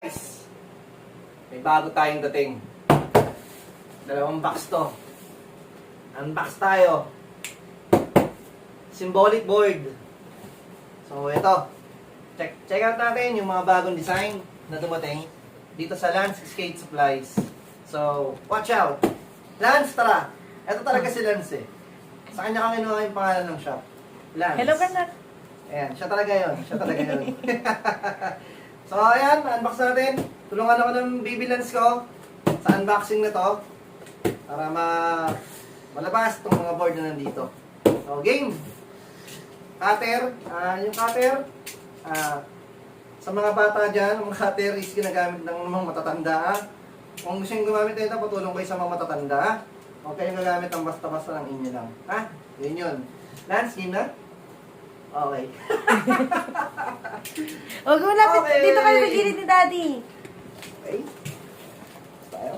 Guys, may bago tayong dating. Dalawang box to. Unbox tayo. Symbolic board. So, ito. Check out natin yung mga bagong design na dumating dito sa Lance Skate Supplies. So, watch out. Lance, tara. Ito talaga si Lance eh. Sa kanya kami kinuha yung pangalan ng shop. Lance. Hello, Bernard. Ayan, siya talaga yun. So, ayan, unbox natin. Tulungan ako ng baby lens ko sa unboxing na to para malabas itong mga board na nandito. So, game! Cutter. Yung cutter, sa mga bata dyan, mga cutter is ginagamit ng mga matatanda. Kung gusto nyo gumamit nito, patulong kayo sa mga matatanda. Huwag kayong gagamit ng basta-basta ng inyo lang. Ha? Yun yun. Lance, game na? Okay. Huwag mo lapit. Okay. Dito kayo sa gilid ni Daddy. Okay. Tayo.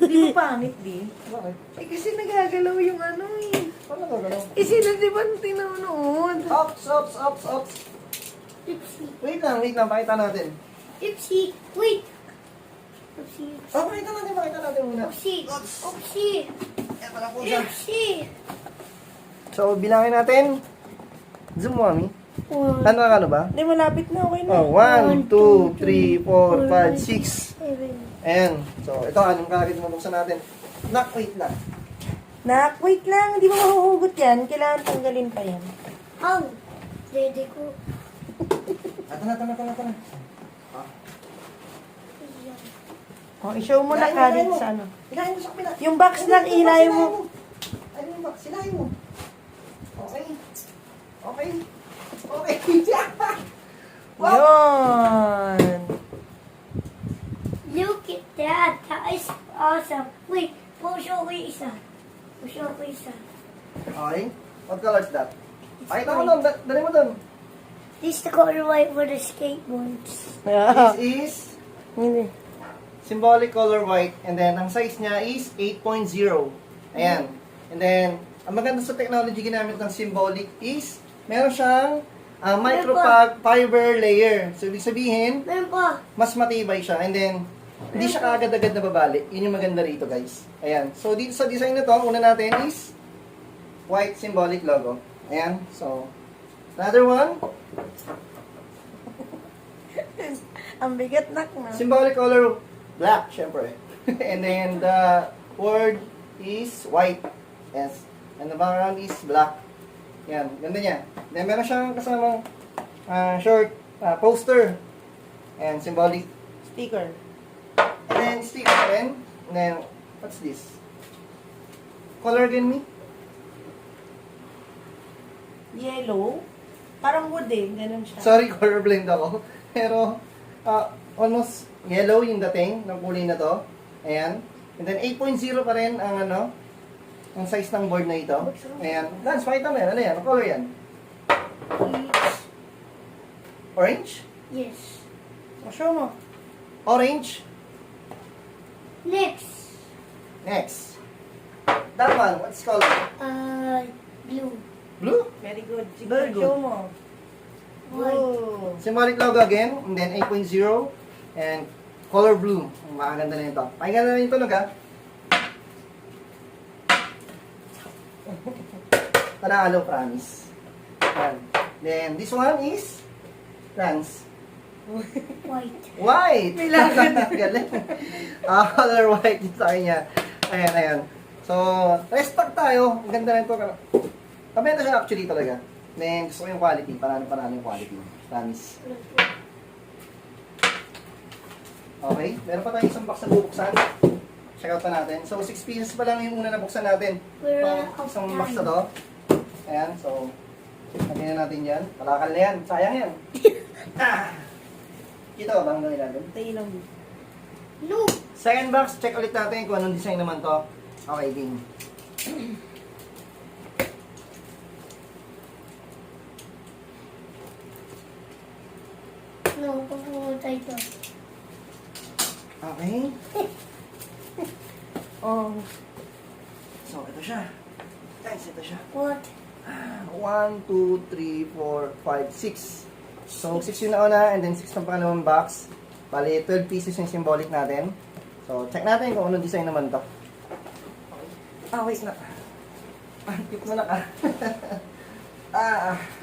Di mo pangit, di? Bakit? Eh, kasi nagagalaw yung ano eh. Paano gagalaw? Eh, sila di ba tinanood? Ops. Wait lang. Pakita natin. Oopsie, wait. Oopsie, Oh, pakita natin muna. oopsie, oopsie, Eto na po siya. oopsie. So, bilangin natin. Zoom mo, Mami. Ano ba? Di, malapit na. Okay na. Oh, 1, 2, 3, 4, 5, 6. 7. Ayan. So, ito, anong kakit mabuksan natin? Wait lang. Nak, wait lang. Di mo mahuhugot yan. Kailangan tanggalin pa yan. Ang, ready ko. Ito na. Oh, i-show mo na Hilahin ka mo. dito sa ano. Hilahin mo sa kapila. Yung box lang, ilahin mo. Ano yung box? Hilahin mo. Okay. Wow. Yun. Look at that. That is awesome. Wait, show ko yung isa. Okay. What color is that? Pakita mo doon. Dali mo doon. This is the color white for the skateboards. This is Hindi. symbolic color white. And then, ang size niya is 8.0. Ayan. And then, ang maganda sa technology ginamit ng symbolic is, meron siyang microfiber layer. So, ibig sabihin, Meron pa. mas matibay siya. And then, hindi siya kaagad-agad nababali. Yun yung maganda rito, guys. Ayan. So, dito sa design na to, una natin is white symbolic logo. Ayan. So, another one, Ang bigat, nak na. symbolic color black, syempre. And then, the word is white. Yes. And the background is black. Yan. Ganda niya. Then, meron siyang kasamang short poster. And symbolic. Sticker. And then, sticker pen. And then, what's this? Color again, me? Yellow. Parang wood eh. Ganun siya. Sorry, colorblind ako. Pero, almost yellow yung dating ng kulay na to. Ayan. And then, 8.0 pa rin ang ang size ng board na ito. Ayan. Lance, pakita mo yan. Ano yan? Ang color yan? Orange? Yes. Show mo. Orange? Next. Next. That one, what's color? Blue. Blue? Very good. Sige, Very good. show mo. White. Oh. Symbolic logo again. And then, 8.0. And color blue. Makaganda na ito. Pakinggan na rin yung tunog, ha? Panalo, promise. Ayan. Then, this one is Lance. White. White! May lagan. Galing. Color white din sa kanya. Ayan. So, restock tayo. Ang ganda rin ito. Kabenta siya actually talaga. Then, gusto ko yung quality. Panalo yung quality. Promise. Okay. Meron pa tayong isang box na bubuksan. Check out pa natin. So, 6 pieces pa lang yung una na buksan natin. We're Itong isang box na to. Ayan. So, lagyan na natin yan. Kalakal na yan. Sayang yan. Kita ba bang gawin natin? Tayo lang. No. Second box, check ulit natin kung anong design naman to. Okay, game. No, pupunta ito. Okay. Oh. So, ito siya. Guys, ito siya. What? 1, 2, 3, 4, 5, 6. So, 6 yung nauna, and then 6 ng pangalawang box. Bali, 12 pieces yung symbolic natin. So, check natin kung anong design naman to. Ah, wait na. Ah, tip mo na ka.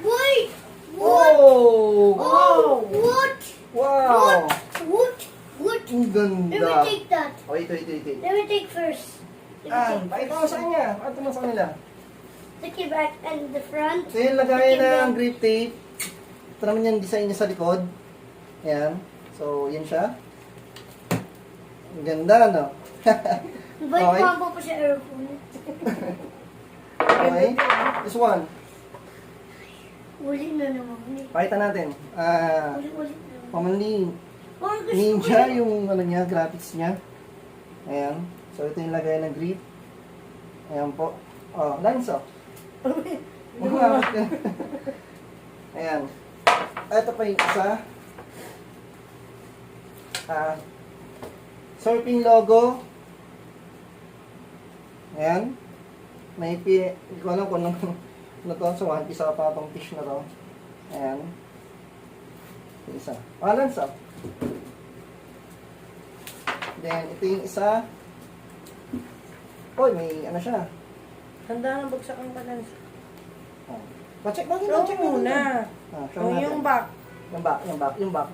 Wait! Oh! Oh! What? Wow! What? Ang Let me ganda. take that. Oh, ito. Let me take first. Pakita mo sa kanya. Pakita mo sa kanila. The back and the front. So, yung lagayan ng grip tape. Ito naman yung design niya sa likod. Ayan. So, yan siya. Ang ganda, no? Ba't Okay. mabo pa sa airphone? Okay. This one. Uli na naman. Pakita natin. Uli na naman. Commonly, Oh, gusto Ninja ko yung ano niya, graphics niya. Ayan. So, ito yung lagay ng grip. Ayan po. Oh, lines oh. Ayan. Ito pa yung isa. Surfing logo. Ayan. May hindi ko alam kung ano to. So, one piece pa itong fish na to. Ayan. Yung isa. Balance oh. Then, ito yung isa. Hoy, may ano siya. Handa ng bagsak ang balance. Oh. Pa-check natin. Show Pa-check natin. muna. Show O natin. yung back. Yung back.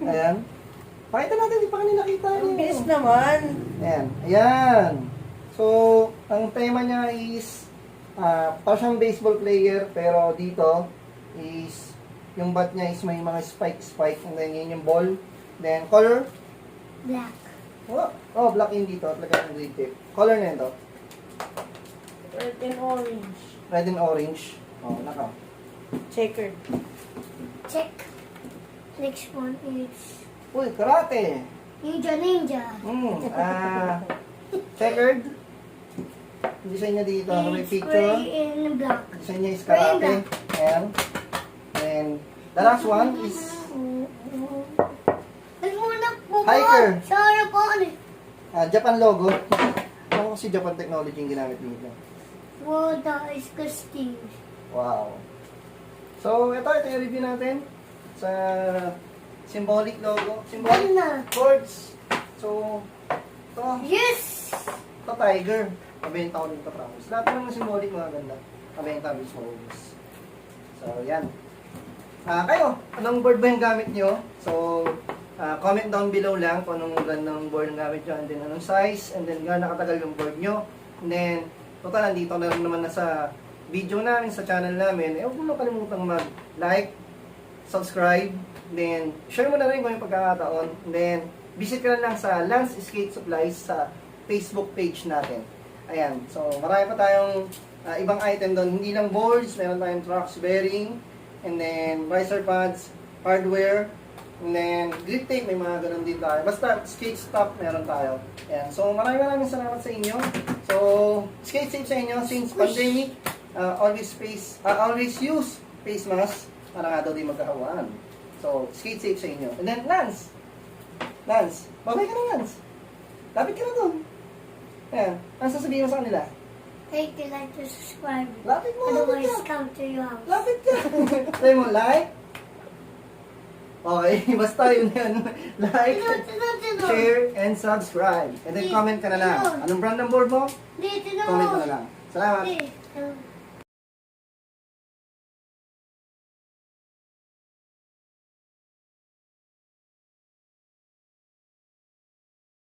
Ayan. Pakita natin, di pa kanina nakita. Ang bilis naman. Ayan. So, ang tema niya is parang siyang baseball player, pero dito is yung bat niya is may mga spike, and then yun yung ball. Then, color. black. Oh, black yung dito. At lagay ng green tape. Color na yun to. Red and orange. Red and orange. Oh, naka. Checkered. Check. Next one is Uy, karate. Ninja. Checkered. Design niya dito. May It's picture. gray and black. Design niya is Gray and karate. Ayan. And the last one is Nagmulak po po. Hiker. Sa harapan eh. Japan logo. Ano kasi Japan technology yung ginamit dito. Wow, that is disgusting. Wow. So, ito yung review natin sa symbolic logo. Symbolic Ganda. chords. So, ito. Yes! Ito tiger. Mabenta ko dito, promise. Lahat ng symbolic mga ganda. Mabenta ko sa So, yan. Kayo, anong board ba yung gamit nyo? So, comment down below lang kung anong brand ng board ang gamit nyo, and then anong size, and then gaano nakatagal yung board nyo. And then, total, nandito na rin naman na sa video namin, sa channel namin. Huwag mo kalimutang mag-like, subscribe, then share mo na rin kung yung pagkakataon. And then, visit ka lang sa Lance Skate Supplies sa Facebook page natin. Ayan, so marami pa tayong ibang item doon. Hindi lang boards, meron tayong trucks, bearing, and then visor pads, hardware, and then grip tape, may mga ganun din tayo. Basta skate stop meron tayo. Ayan, so maraming salamat sa inyo. So, skate safe sa inyo since pandemic. Always use face mask para nga daw di magkahawaan. So, skate safe sa inyo. And then, Lance, babay ka na, Lance. Lapit ka na doon. Ayan, ang sasabihin mo sa kanila? Take the like to subscribe. Lapit mo, lapit Otherwise, ka. come to your house. Lapit ka. Sabi mo, like? Okay, basta yun yan. Like, Dito. share, and subscribe. And then comment ka na lang. Anong brand ng board mo? Dito. Comment ka na lang. Salamat. Dito.